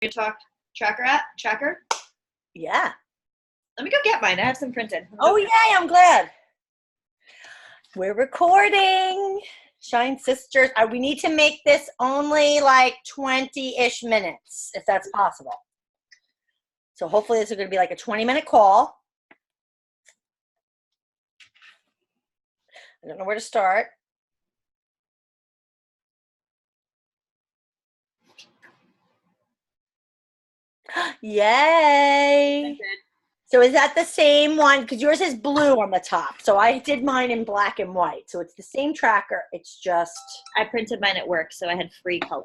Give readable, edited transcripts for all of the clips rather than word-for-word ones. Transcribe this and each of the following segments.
your tracker? Yeah. Let me go get mine. I have some printed. Oh, yay, I'm glad. We're recording. Shine Sisters. We need to make this only like 20-ish minutes, if that's possible. So hopefully this is going to be like a 20-minute call. I don't know where to start. Yay. So is that the same one? Because yours is blue on the top. So I did mine in black and white. So it's the same tracker. It's just. I printed mine at work, so I had free color.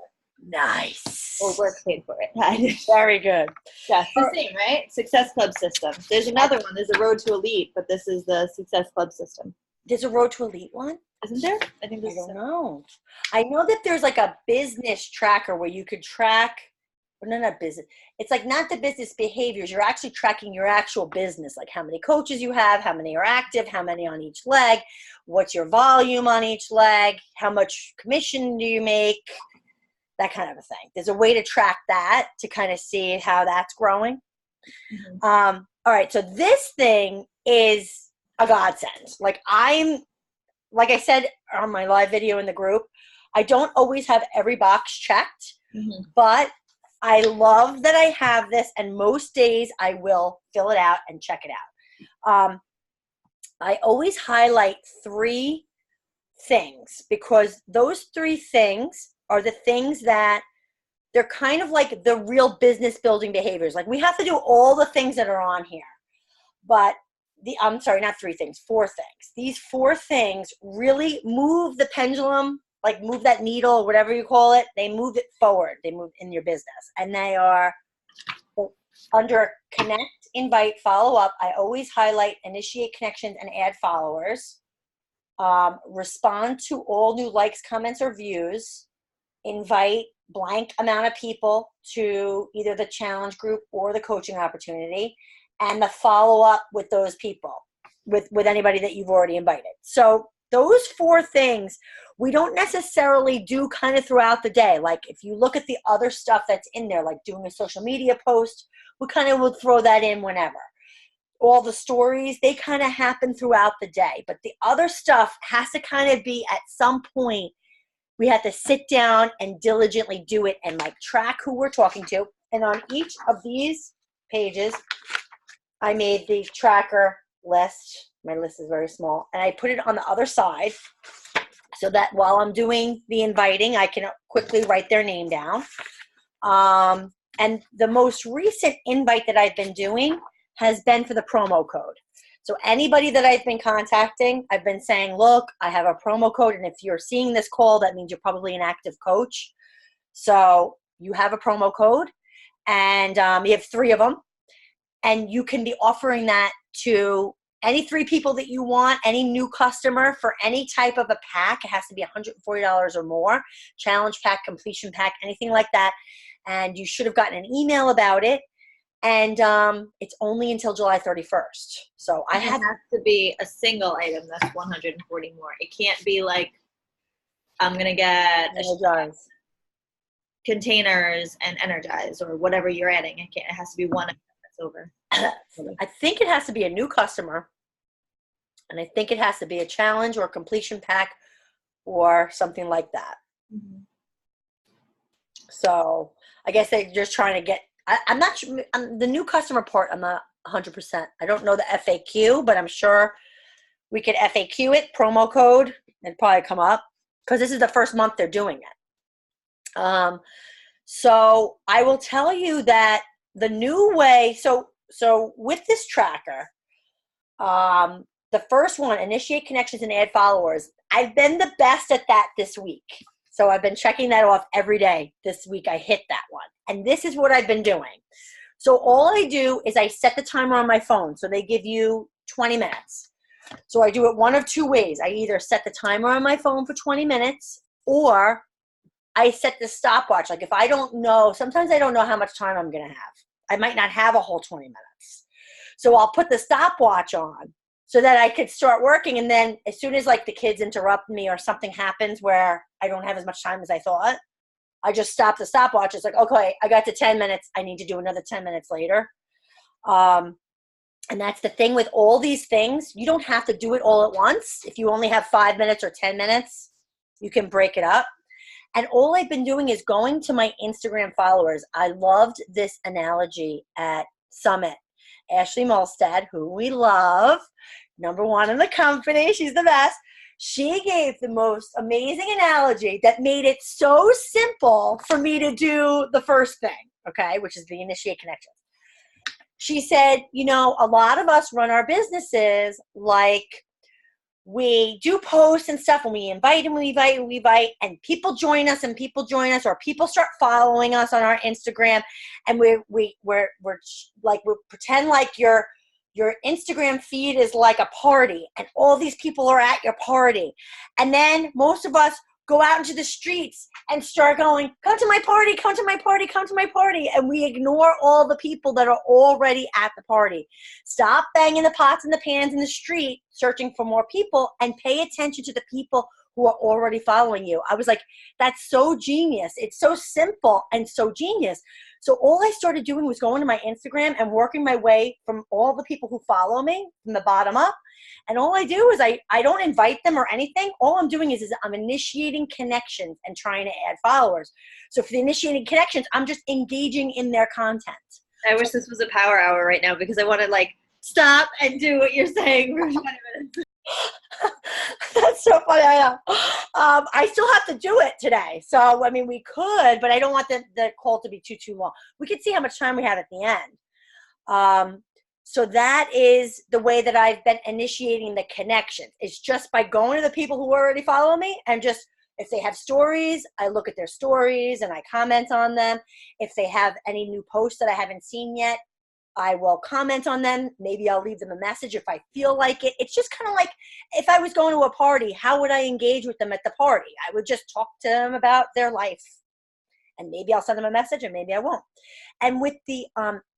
Nice. Well, work paid for it. Very good. Yeah, it's the same, right? Success Club system. There's another one. There's a Road to Elite, but this is the Success Club system. There's a Road to Elite one? Isn't there? I don't know. I know that there's like a business tracker where you could track. No, not business. It's like not the business behaviors. You're actually tracking your actual business, like how many coaches you have, how many are active, how many on each leg, what's your volume on each leg, how much commission do you make, that kind of a thing. There's a way to track that to kind of see how that's growing. Mm-hmm. All right, so this thing is a godsend. Like I said on my live video in the group, I don't always have every box checked, but I love that I have this, and most days I will fill it out and check it out. I always highlight 3 things because those 3 things are the things that they're kind of like the real business building behaviors. Like we have to do all the things that are on here, but I'm sorry, not 3 things, 4 things. These 4 things really move the pendulum, like move that needle, whatever you call it. They move it forward. They move in your business. And they are under connect, invite, follow up. I always highlight initiate connections and add followers. Respond to all new likes, comments, or views. Invite blank amount of people to either the challenge group or the coaching opportunity. And the follow up with those people, with anybody that you've already invited. So those 4 things we don't necessarily do kind of throughout the day. Like if you look at the other stuff that's in there, like doing a social media post, we kind of will throw that in whenever. All the stories, they kind of happen throughout the day. But the other stuff has to kind of be at some point, we have to sit down and diligently do it and like track who we're talking to. And on each of these pages, I made the tracker list. My list is very small. And I put it on the other side so that while I'm doing the inviting, I can quickly write their name down. And the most recent invite that I've been doing has been for the promo code. So anybody that I've been contacting, I've been saying, look, I have a promo code. And if you're seeing this call, that means you're probably an active coach. So you have a promo code and you have 3 of them. And you can be offering that to any 3 people that you want, any new customer for any type of a pack. It has to be $140 or more. Challenge pack, completion pack, anything like that. And you should have gotten an email about it. And it's only until July 31st. So it has to be a single item that's 140 more. It can't be like, I'm going to get containers and energize or whatever you're adding. It has to be one item that's over. I think it has to be a new customer. And I think it has to be a challenge or a completion pack or something like that. Mm-hmm. So I guess they're just trying to get, I'm not sure, the new customer part, I'm not 100%. I don't know the FAQ, but I'm sure we could FAQ it, promo code, it'd probably come up because this is the first month they're doing it. So I will tell you that the new way, so with this tracker, the first one, initiate connections and add followers, I've been the best at that this week. So I've been checking that off every day. This week I hit that one. And this is what I've been doing. So all I do is I set the timer on my phone. So they give you 20 minutes. So I do it one of 2 ways. I either set the timer on my phone for 20 minutes or I set the stopwatch. Like if I don't know, sometimes I don't know how much time I'm going to have. I might not have a whole 20 minutes. So I'll put the stopwatch on so that I could start working. And then as soon as like the kids interrupt me or something happens where I don't have as much time as I thought, I just stop the stopwatch. It's like, okay, I got to 10 minutes. I need to do another 10 minutes later. And that's the thing with all these things. You don't have to do it all at once. If you only have 5 minutes or 10 minutes, you can break it up. And all I've been doing is going to my Instagram followers. I loved this analogy at Summit. Ashley Molstad, who we love, #1 in the company, she's the best. She gave the most amazing analogy that made it so simple for me to do the first thing, okay, which is the initiate connections. She said, a lot of us run our businesses like we do posts and stuff, and we invite and we invite, and people join us or people start following us on our Instagram, and we're like, we pretend like your Instagram feed is like a party, and all these people are at your party. And then most of us go out into the streets and start going, come to my party, come to my party, come to my party. And we ignore all the people that are already at the party. Stop banging the pots and the pans in the street, searching for more people, and pay attention to the people who are already following you. I was like, that's so genius. It's so simple and so genius. So all I started doing was going to my Instagram and working my way from all the people who follow me from the bottom up. And all I do is I don't invite them or anything. All I'm doing is I'm initiating connections and trying to add followers. So for the initiating connections, I'm just engaging in their content. I wish this was a power hour right now because I want to like stop and do what you're saying for 20 minutes. That's so funny. I know. I still have to do it today. So, I mean, we could, but I don't want the call to be too long. We could see how much time we have at the end. So that is the way that I've been initiating the connections. It's just by going to the people who already follow me, and just, if they have stories, I look at their stories and I comment on them. If they have any new posts that I haven't seen yet, I will comment on them. Maybe I'll leave them a message if I feel like it. It's just kind of like if I was going to a party, how would I engage with them at the party? I would just talk to them about their life. And maybe I'll send them a message and maybe I won't. And with the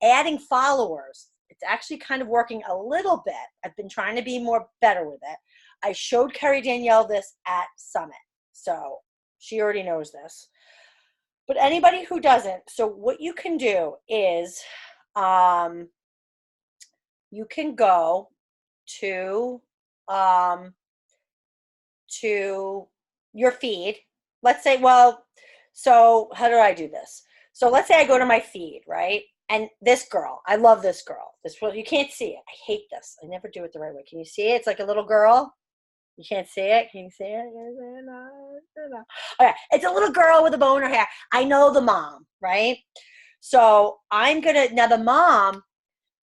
adding followers, it's actually kind of working a little bit. I've been trying to be better with it. I showed Carrie Danielle this at Summit. So she already knows this. But anybody who doesn't, so what you can do is you can go to your feed. Let's say, so how do I do this? So let's say I go to my feed, right? And this girl, I love this girl. You can't see it. I hate this. I never do it the right way. Can you see it? It's like a little girl. You can't see it. Can you see it? No. Okay. It's a little girl with a bow in her hair. I know the mom, right? So now the mom,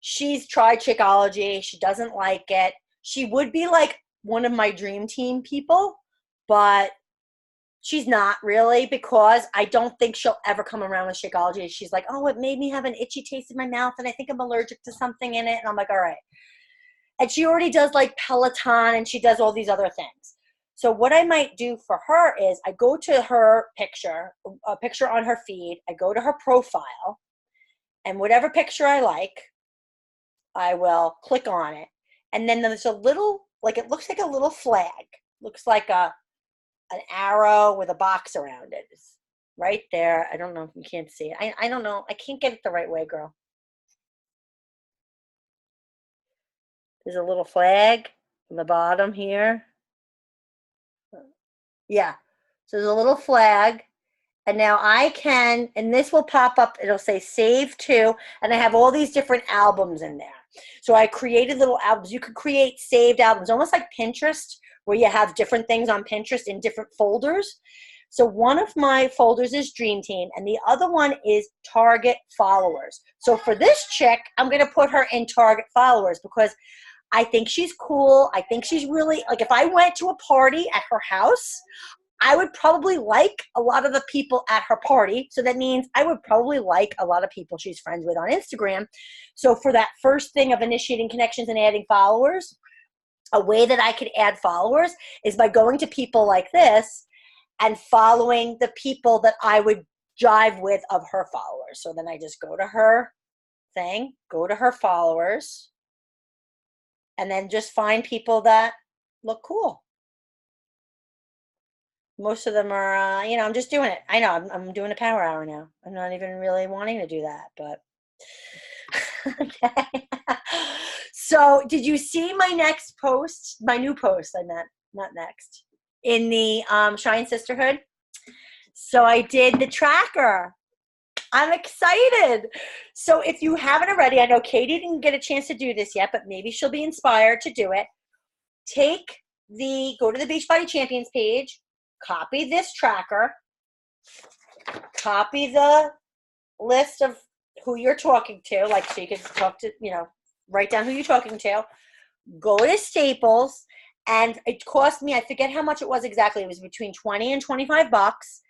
she's tried Shakeology. She doesn't like it. She would be like one of my dream team people, but she's not really, because I don't think she'll ever come around with Shakeology. She's like, oh, it made me have an itchy taste in my mouth, and I think I'm allergic to something in it. And I'm like, all right. And she already does like Peloton, and she does all these other things. So what I might do for her is I go to her picture, a picture on her feed. I go to her profile, and whatever picture I like, I will click on it. And then there's a little, like, it looks like a little flag. Looks like an arrow with a box around it. It's right there. I don't know if you can't see it. I don't know. I can't get it the right way, girl. There's a little flag on the bottom here. Yeah. So there's a little flag. And now I can, and this will pop up, it'll say save to, and I have all these different albums in there. So I created little albums. You could create saved albums, almost like Pinterest, where you have different things on Pinterest in different folders. So one of my folders is Dream Team, and the other one is Target Followers. So for this chick, I'm going to put her in Target Followers because I think she's cool. I think she's really, like, if I went to a party at her house, I would probably like a lot of the people at her party. So that means I would probably like a lot of people she's friends with on Instagram. So for that first thing of initiating connections and adding followers, a way that I could add followers is by going to people like this and following the people that I would jive with of her followers. So then I just go to her thing, go to her followers, and then just find people that look cool. Most of them are, I'm just doing it. I know I'm doing a power hour now. I'm not even really wanting to do that, but okay. So, did you see my next post? My new post, I meant, not next, in the Shine Sisterhood. So I did the tracker. I'm excited. So if you haven't already, I know Katie didn't get a chance to do this yet, but maybe she'll be inspired to do it. Go to the Beachbody Champions page, copy this tracker, copy the list of who you're talking to, like so you can talk to, write down who you're talking to, go to Staples, and it cost me, I forget how much it was exactly, it was between 20 and 25 bucks,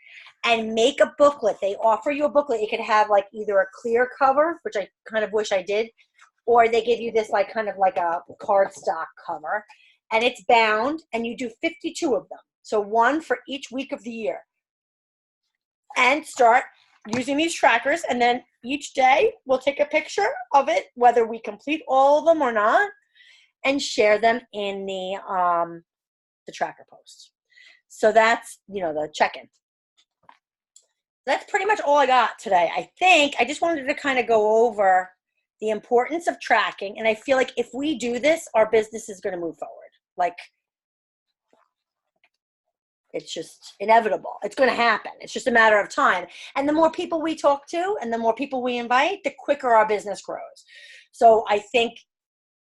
and make a booklet. They offer you a booklet. It could have like either a clear cover, which I kind of wish I did, or they give you this like kind of like a cardstock cover, and it's bound, and you do 52 of them. So one for each week of the year. And start using these trackers, and then each day we'll take a picture of it, whether we complete all of them or not, and share them in the tracker post. So that's, the check-in. That's pretty much all I got today. I think I just wanted to kind of go over the importance of tracking. And I feel like if we do this, our business is going to move forward. Like, it's just inevitable. It's going to happen. It's just a matter of time. And the more people we talk to and the more people we invite, the quicker our business grows. So I think,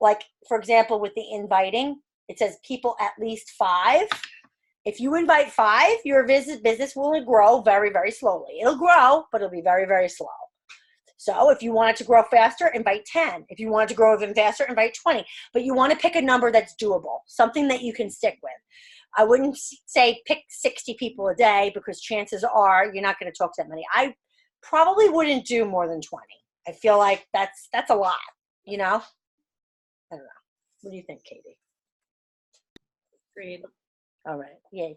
like, for example, with the inviting, it says people at least 5. If you invite 5, your business will grow very, very slowly. It'll grow, but it'll be very, very slow. So if you want it to grow faster, invite 10. If you want it to grow even faster, invite 20. But you want to pick a number that's doable, something that you can stick with. I wouldn't say pick 60 people a day, because chances are you're not going to talk to that many. I probably wouldn't do more than 20. I feel like that's a lot, I don't know. What do you think, Katie? Agreed. All right. Yeah.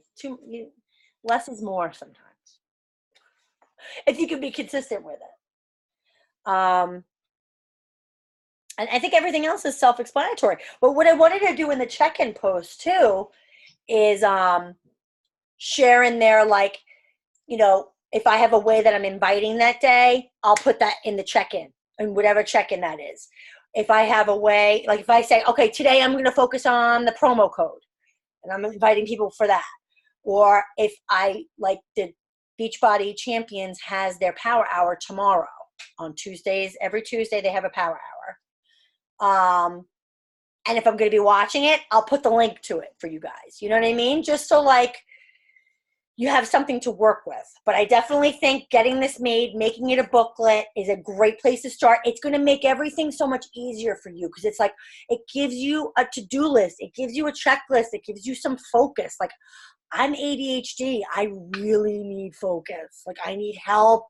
Less is more sometimes, if you can be consistent with it. And I think everything else is self-explanatory. But what I wanted to do in the check-in post too is share in there, like, if I have a way that I'm inviting that day, I'll put that in the check-in, and whatever check-in that is. If I have a way, like if I say, okay, today I'm going to focus on the promo code, and I'm inviting people for that. Or if I, like, the Beachbody Champions has their power hour tomorrow on Tuesdays. Every Tuesday they have a power hour. And if I'm going to be watching it, I'll put the link to it for you guys. You know what I mean? Just so, like, you have something to work with. But I definitely think getting this made, making it a booklet, is a great place to start. It's going to make everything so much easier for you, because it's like, it gives you a to-do list. It gives you a checklist. It gives you some focus. Like, I'm ADHD. I really need focus. Like, I need help.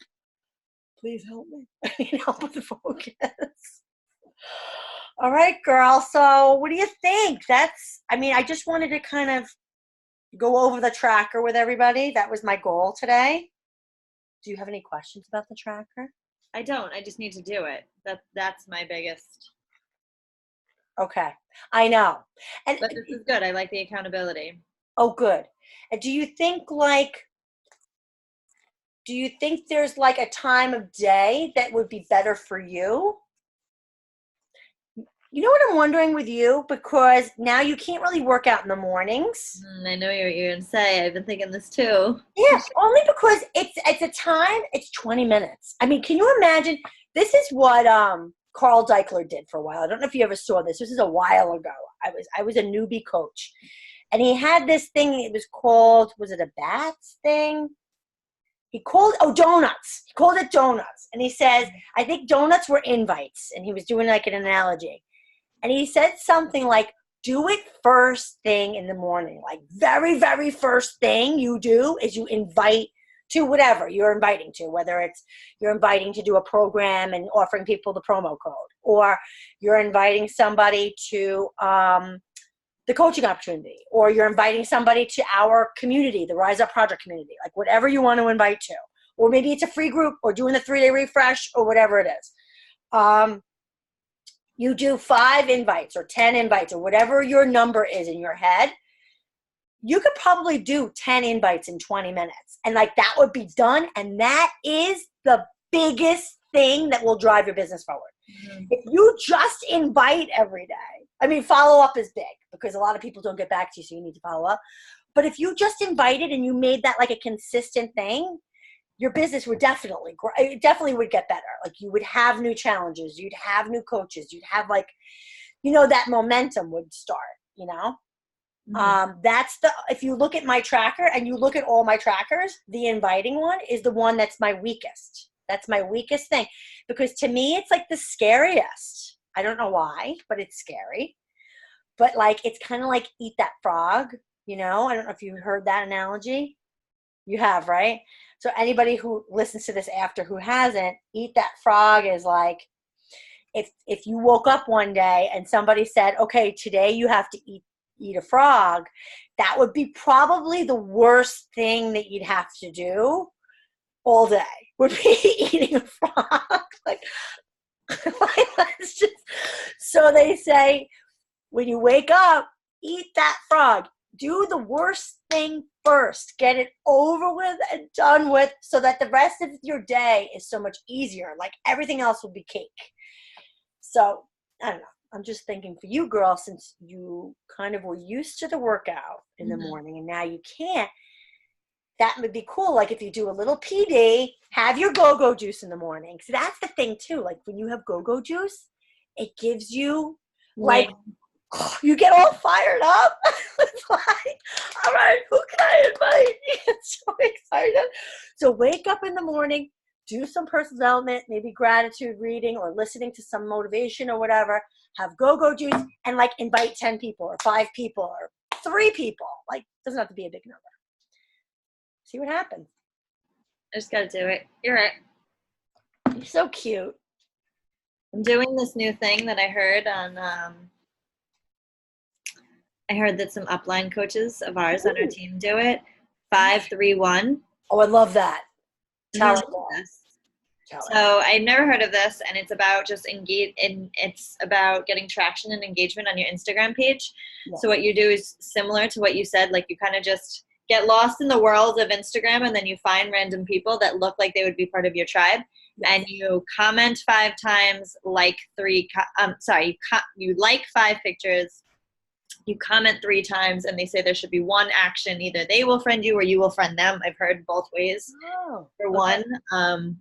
Please help me. I need help with the focus. All right, girl. So what do you think? I just wanted to kind of go over the tracker with everybody. That was my goal today. Do you have any questions about the tracker? I don't. I just need to do it. That's my biggest. Okay. I know. But this is good. I like the accountability. Oh, good. And do you think there's like a time of day that would be better for you? You know what I'm wondering with you? Because now you can't really work out in the mornings. I know what you're going to say. I've been thinking this too. Yeah, only because it's a time, it's 20 minutes. I mean, can you imagine? This is what Carl Deichler did for a while. I don't know if you ever saw this. This is a while ago. I was a newbie coach. And he had this thing, it was called, was it a bats thing? Donuts. He called it donuts. And he says, I think donuts were invites. And he was doing like an analogy. And he said something like, do it first thing in the morning. Like, very, very first thing you do is you invite to whatever you're inviting to, whether it's you're inviting to do a program and offering people the promo code, or you're inviting somebody to the coaching opportunity, or you're inviting somebody to our community, the Rise Up Project community, like whatever you want to invite to. Or maybe it's a free group, or doing the 3-day refresh, or whatever it is. You do 5 invites or 10 invites or whatever your number is in your head. you could probably do 10 invites in 20 minutes. And like that would be done. And that is the biggest thing that will drive your business forward. Mm-hmm. If you just invite every day, I mean, follow up is big because a lot of people don't get back to you, so you need to follow up. But if you just invited and you made that like a consistent thing, your business would definitely grow. It definitely would get better. Like you would have new challenges. You'd have new coaches. You'd have like, you know, that momentum would start, you know? Mm-hmm. If you look at my tracker and you look at all my trackers, the inviting one is the one that's my weakest. That's my weakest thing because to me, it's like the scariest. I don't know why, but it's scary. But like, it's kind of like eat that frog, you know? I don't know if you heard that analogy. You have, right? So anybody who listens to this after who hasn't, eat that frog is like, if you woke up one day and somebody said, okay, today you have to eat a frog, that would be probably the worst thing that you'd have to do all day, would be eating a frog. like that's just, so they say, when you wake up, eat that frog. Do the worst thing first. Get it over with and done with so that the rest of your day is so much easier. Like everything else will be cake. So, I don't know. I'm just thinking for you, girl, since you kind of were used to the workout in the morning and now you can't, that would be cool. Like if you do a little PD, have your go-go juice in the morning. So that's the thing too. Like when you have go-go juice, it gives you like, you get all fired up. It's like, all right, who can I invite? You get so excited. So wake up in the morning, do some personal development, maybe gratitude reading or listening to some motivation or whatever. Have go-go juice and like invite 10 people or 5 people or 3 people. Like, doesn't have to be a big number. See what happens. I just got to do it. You're right. You're so cute. I'm doing this new thing that I heard on, I heard that some upline coaches of ours on our team do it. 5-3-1. Oh, I love that. So I've never heard of this, and it's about just it's about getting traction and engagement on your Instagram page. Yeah. So what you do is similar to what you said, like you kind of just get lost in the world of Instagram, and then you find random people that look like they would be part of your tribe. Yes. And you comment 5 times, like 3. You like 5 pictures. You comment 3 times, and they say there should be 1 action. Either they will friend you or you will friend them. I've heard both ways. For one,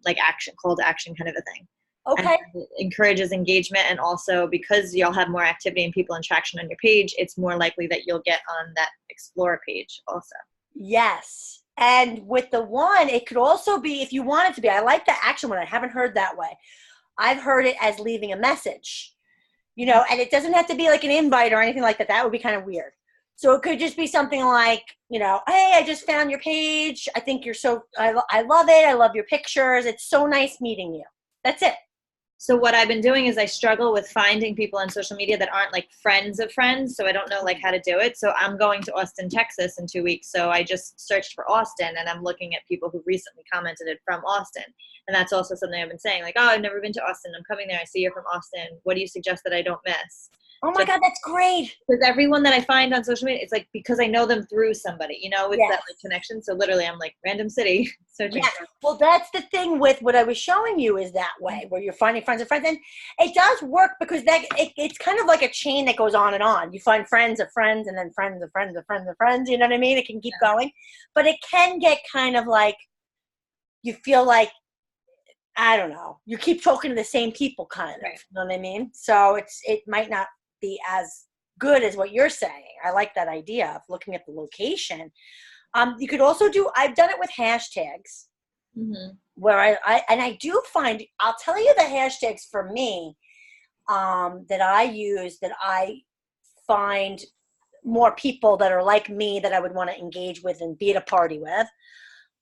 like action, call to action kind of a thing. Okay. And it encourages engagement, and also because you'll have more activity and people and traction on your page, it's more likely that you'll get on that Explore page also. Yes. And with the 1, it could also be, if you want it to be, I like the action one. I haven't heard that way. I've heard it as leaving a message. You know, and it doesn't have to be like an invite or anything like that. That would be kind of weird. So it could just be something like, you know, hey, I just found your page. I think you're I love it. I love your pictures. It's so nice meeting you. That's it. So what I've been doing is I struggle with finding people on social media that aren't like friends of friends. So I don't know like how to do it. So I'm going to Austin, Texas in 2 weeks. So I just searched for Austin, and I'm looking at people who recently commented it from Austin. And that's also something I've been saying, like, oh, I've never been to Austin. I'm coming there. I see you're from Austin. What do you suggest that I don't miss? Oh my God, that's great. Because everyone that I find on social media, it's like because I know them through somebody, you know, with that like connection. So literally I'm like random city searching. Yeah. Well, that's the thing with what I was showing you is that way where you're finding friends of friends. And it does work because it's kind of like a chain that goes on and on. You find friends of friends and then friends of friends of friends of friends. You know what I mean? It can keep going. But it can get kind of like you feel like, I don't know, you keep talking to the same people kind of. Right. You know what I mean? So it might not be as good as what you're saying. I like that idea of looking at the location. You could also I've done it with hashtags where I do find, I'll tell you the hashtags for me that I use that I find more people that are like me that I would want to engage with and be at a party with.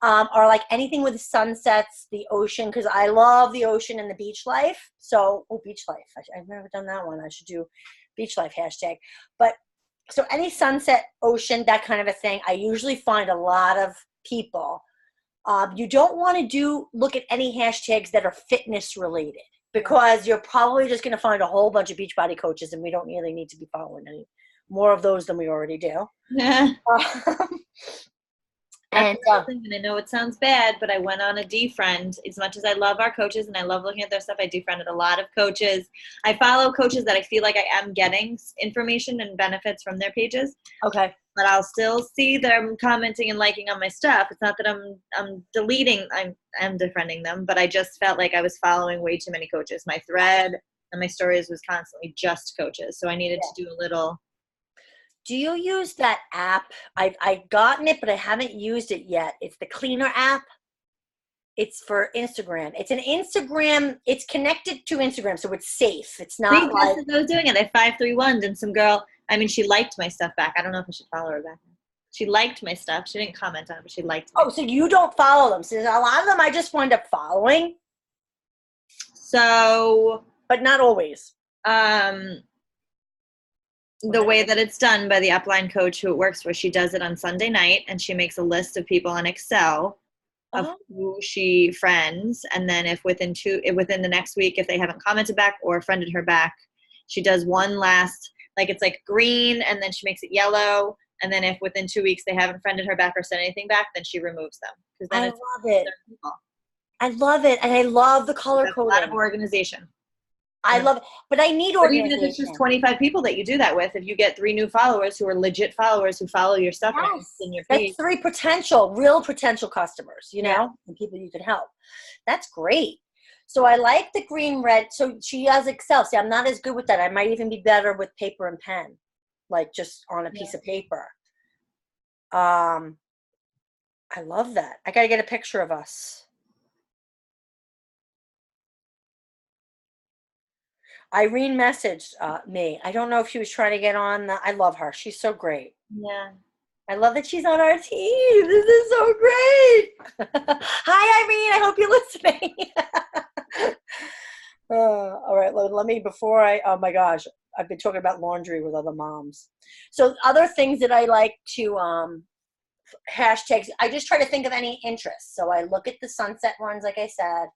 Are like anything with sunsets, the ocean, because I love the ocean and the beach life. So, beach life. I've never done that one. I should do beach life hashtag. But so any sunset, ocean, that kind of a thing, I usually find a lot of people. You don't want to look at any hashtags that are fitness related because you're probably just going to find a whole bunch of Beachbody coaches, and we don't really need to be following any more of those than we already do. Yeah. Um, That's and another thing, and I know it sounds bad, but I went on a defriend. As much as I love our coaches and I love looking at their stuff, I defriended a lot of coaches. I follow coaches that I feel like I am getting information and benefits from their pages. okay. But I'll still see them commenting and liking on my stuff. It's not that I'm deleting, I'm defriending them, but I just felt like I was following way too many coaches. My thread and my stories was constantly just coaches, so I needed to do a little. Do you use that app? I've gotten it, but I haven't used it yet. It's the Cleaner app. It's for Instagram. It's an Instagram. It's connected to Instagram, so it's safe. It's not Just like. as I was doing it, I 531'd and some girl. I mean, she liked my stuff back. I don't know if I should follow her back. She liked my stuff. She didn't comment on it, but she liked it. Oh, so you don't follow them? So a lot of them I just wind up following. So, but not always. The way that it's done by the upline coach who it works for, she does it on Sunday night, and she makes a list of people on Excel of who she friends, and then if within the next week, if they haven't commented back or friended her back, she does one last, like it's like green, and then she makes it yellow, and then if within 2 weeks they haven't friended her back or sent anything back, then she removes them. Because then I love it. I love it, and I love the color coding. A lot of organization. I love it, but I need organization. Even if it's just 25 people that you do that with, if you get 3 new followers who are legit followers who follow your stuff in your page. That's 3 real potential customers, you know, and people you can help. That's great. So I like the green, red. So she has Excel. See, I'm not as good with that. I might even be better with paper and pen, like just on a piece of paper. I love that. I got to get a picture of us. Irene messaged me. I don't know if she was trying to get on. I love her. She's so great. Yeah. I love that she's on our team. This is so great. Hi, Irene. I hope you're listening. All right. Let me, oh my gosh, I've been talking about laundry with other moms. So other things that I like to hashtags, I just try to think of any interests. So I look at the sunset ones, like I said.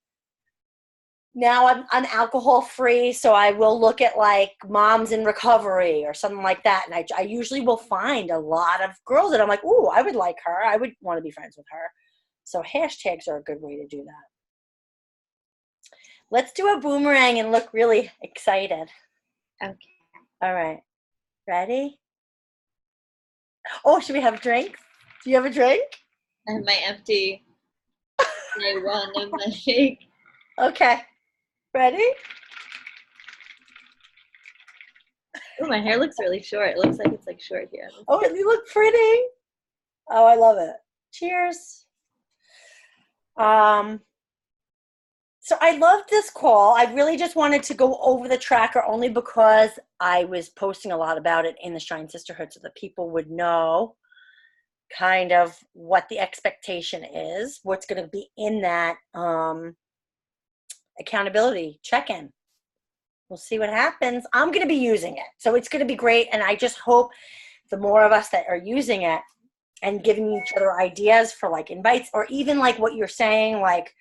Now I'm alcohol free, so I will look at like moms in recovery or something like that. And I usually will find a lot of girls that I'm like, ooh, I would like her. I would want to be friends with her. So hashtags are a good way to do that. Let's do a boomerang and look really excited. Okay. All right. Ready? Oh, should we have a drink? Do you have a drink? I have my empty one of my shake. Okay. Ready? Oh, my hair looks really short. It looks like it's like short here. Oh, you look pretty. Oh, I love it. Cheers. So I loved this call. I really just wanted to go over the tracker only because I was posting a lot about it in the Shine Sisterhood so that people would know kind of what the expectation is, what's going to be in that accountability check-in. We'll see what happens. I'm going to be using it. So it's going to be great. And I just hope the more of us that are using it and giving each other ideas for like invites or even like what you're saying, like,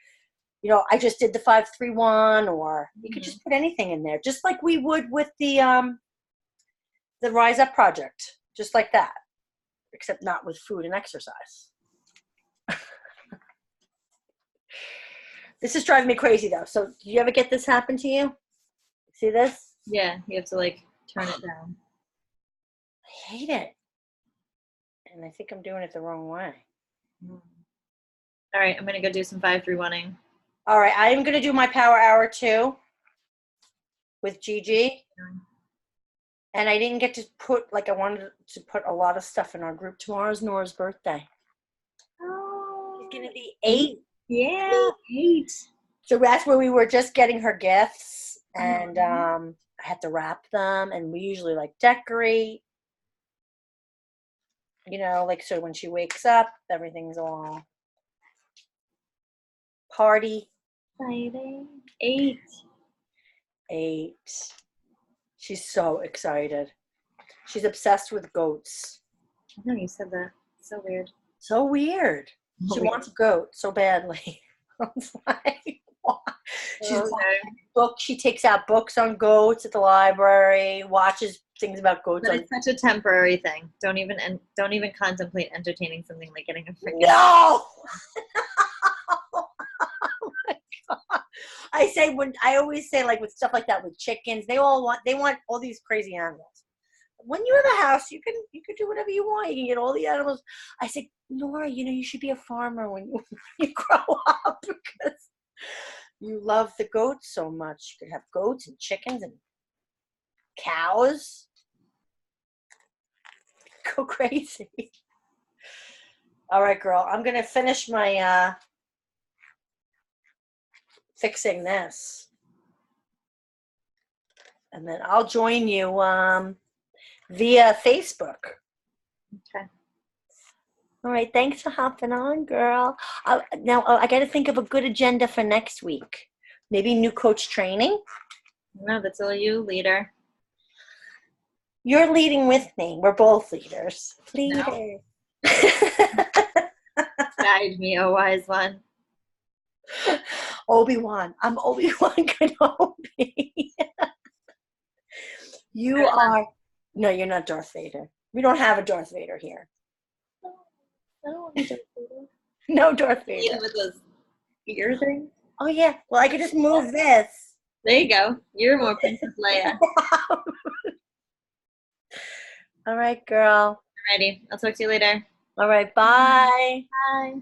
you know, I just did the 531 or you could just put anything in there, just like we would with the Rise Up project, just like that, except not with food and exercise. This is driving me crazy though. So do you ever get this happen to you? See this? Yeah, you have to like turn it down. I hate it. And I think I'm doing it the wrong way. All right, I'm going to go do some 531ing. All right, I am going to do my power hour too with Gigi. And I didn't get to put, like I wanted to put a lot of stuff in our group. Tomorrow's Nora's birthday. Oh. She's going to be 8. Yeah, 8. So that's where we were just getting her gifts. And I had to wrap them. And we usually like decorate. You know, like so when she wakes up, everything's all party. Exciting. 8. She's so excited. She's obsessed with goats. I know you said that. So weird. So weird. She wants a goat so badly. I was like, She's Okay. books. She takes out books on goats at the library. Watches things about goats. But it's such a temporary thing. Don't even contemplate entertaining something like getting a freaking. No. I always say, like, with stuff like that with chickens, they want all these crazy animals. When you have a house, you can do whatever you want. You can get all the animals. I said, Nora, you should be a farmer when you grow up because you love the goats so much. You could have goats and chickens and cows. Go crazy. All right, girl. I'm gonna finish my fixing this, and then I'll join you via Facebook. Okay. All right. Thanks for hopping on, girl. Now I got to think of a good agenda for next week. Maybe new coach training. No, that's all you, leader. You're leading with me. We're both leaders. Leaders. No. Guide me, oh wise one. Obi-Wan. I'm Obi-Wan Kenobi. You are. No, you're not Darth Vader. We don't have a Darth Vader here. I don't want to Darth Vader. No Darth Vader. With those ear things. Oh, yeah. Well, I could just move this. There you go. You're more Princess Leia. All right, girl. Alrighty. I'll talk to you later. All right. Bye. Bye.